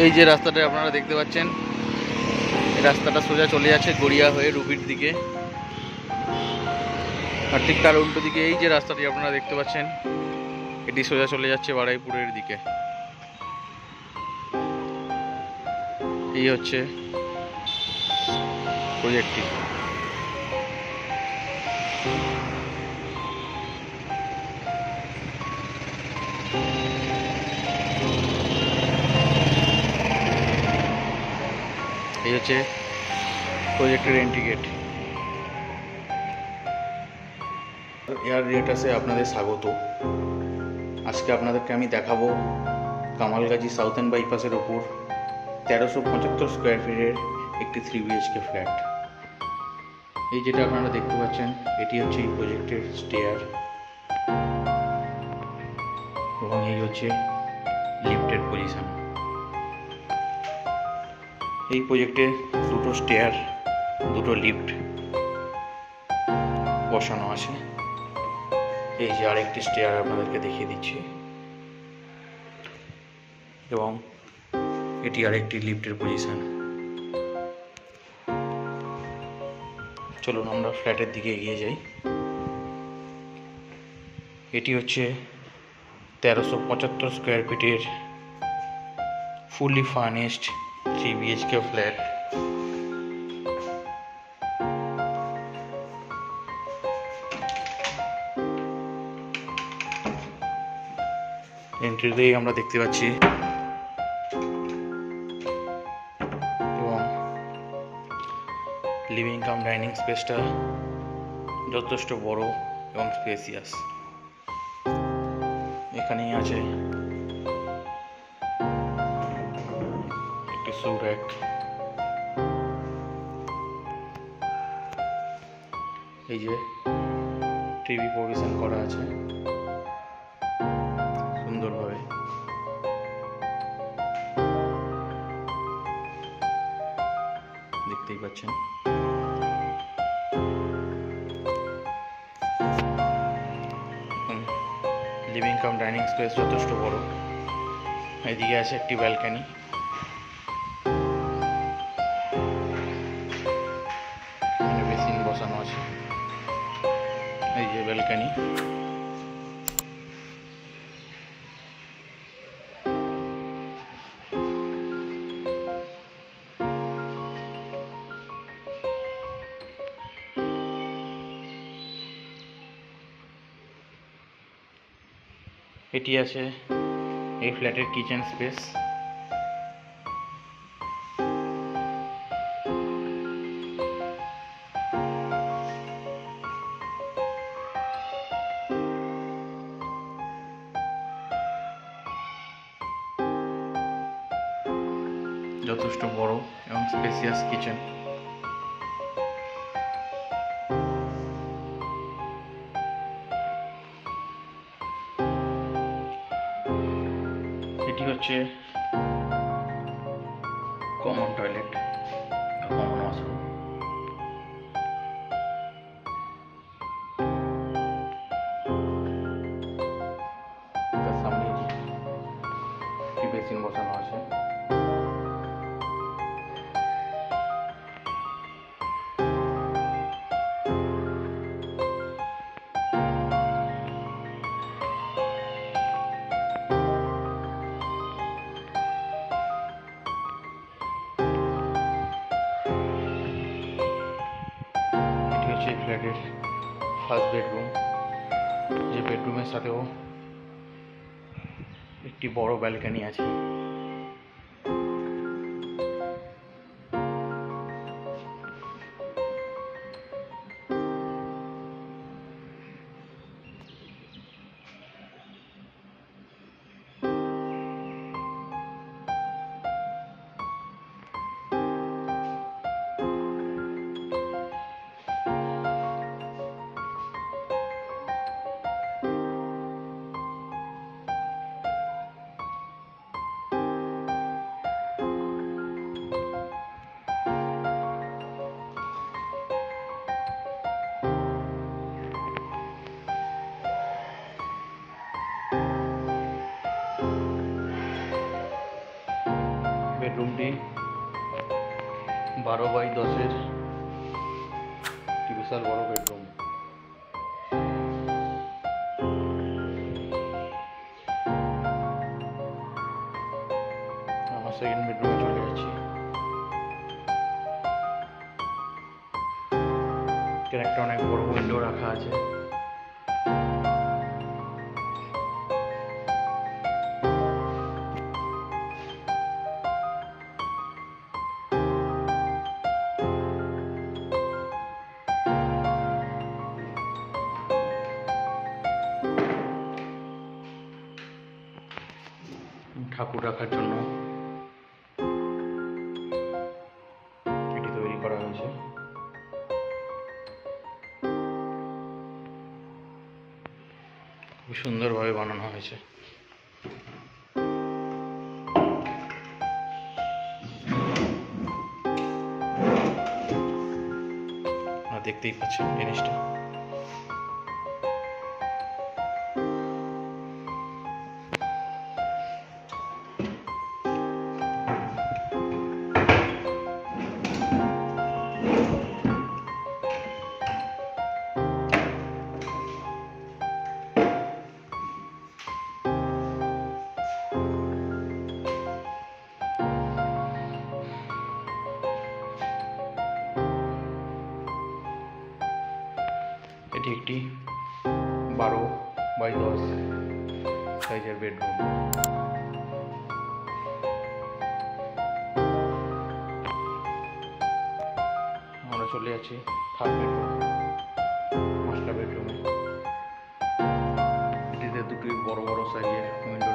এই যে রাস্তাটা আপনারা দেখতে পাচ্ছেন, এই রাস্তাটা সোজা চলে যাচ্ছে গড়িয়া হয়ে রুবির দিকে। আর ঠিক তার উল্টো দিকে এই যে রাস্তাটি আপনারা দেখতে পাচ্ছেন, এটি সোজা চলে যাচ্ছে বারুইপুরের দিকে। এই হচ্ছে প্রজেক্টটি। এই হচ্ছে প্রজেক্টের এন্ট্রি গেট। এয়ার রিয়েটার্সে আপনাদের স্বাগত। আজকে আপনাদেরকে আমি দেখাবো কামালগাজী সাউথার্ন বাইপাসের ওপর 1375 স্কোয়ার ফিটের একটি 3 BHK ফ্ল্যাট। এই যেটা আপনারা দেখতে পাচ্ছেন, এটি হচ্ছে এই প্রজেক্টের স্টেয়ার এবং এই হচ্ছে লিফটের পজিশন। এই প্রজেক্টে দুটো স্টেয়ার, দুটো লিফট বসানো আছে। এই যে আরেকটি স্টেয়ার আপনাদেরকে দেখিয়ে দিচ্ছি, এবং এটি আরেকটি লিফটের পজিশন। চলুন আমরা ফ্ল্যাটের দিকে এগিয়ে যাই। এটি হচ্ছে 1375 স্কোয়ার ফিটের ফুলি ফার্নিশড 3 BHK ফ্ল্যাট। এন্ট্রিতেই আমরা দেখতে পাচ্ছি এবং লিভিং কাম ডাইনিং স্পেসটা যথেষ্ট বড় এবং স্পেসিয়াস। এখানেই আছে একটি শু র্যাক, এই যে টিভি প্রভিশন করা আছে সুন্দরভাবে, দেখতেই পাচ্ছেন। লিভিং কাম ডাইনিং স্পেস যথেষ্ট বড়। এদিকে আছে একটি ব্যালকনি, এখানে বেসিন বসানো আছে। এই যে ব্যালকনি, এটি আছে এই ফ্ল্যাটের কিচেন স্পেস। যথেষ্ট বড় এবং স্পেসিয়াস কিচেন। এটি হচ্ছে কমন টয়লেট, কমন ওয়াশরুম। তার সামনে একটি বেসিন বসানো আছে। এটি হচ্ছে এই ফ্ল্যাটের ফার্স্ট বেডরুম, যে বেডরুমের সাথেও একটি বড় ব্যালকনি আছে। বেডরুমটি 12x10-এর একটি বিশাল বড় বেডরুম। আমার সেকেন্ড বেডরুমে চলে যাচ্ছি। এখানে একটা অনেক বড় উইন্ডো রাখা আছে। ঠাকুর রাখার জন্য এটি তৈরি করা হয়েছে। খুব সুন্দরভাবে বানানো হয়েছে। দেখতেই পাচ্ছেন জিনিসটা। এটি একটি 12x10 সাইজের বেডরুম। আমরা চলে যাচ্ছি থার্ড বেডরুম, মাস্টার বেডরুমে। এটিতে দুটি বড় বড় সাইজের উইন্ডো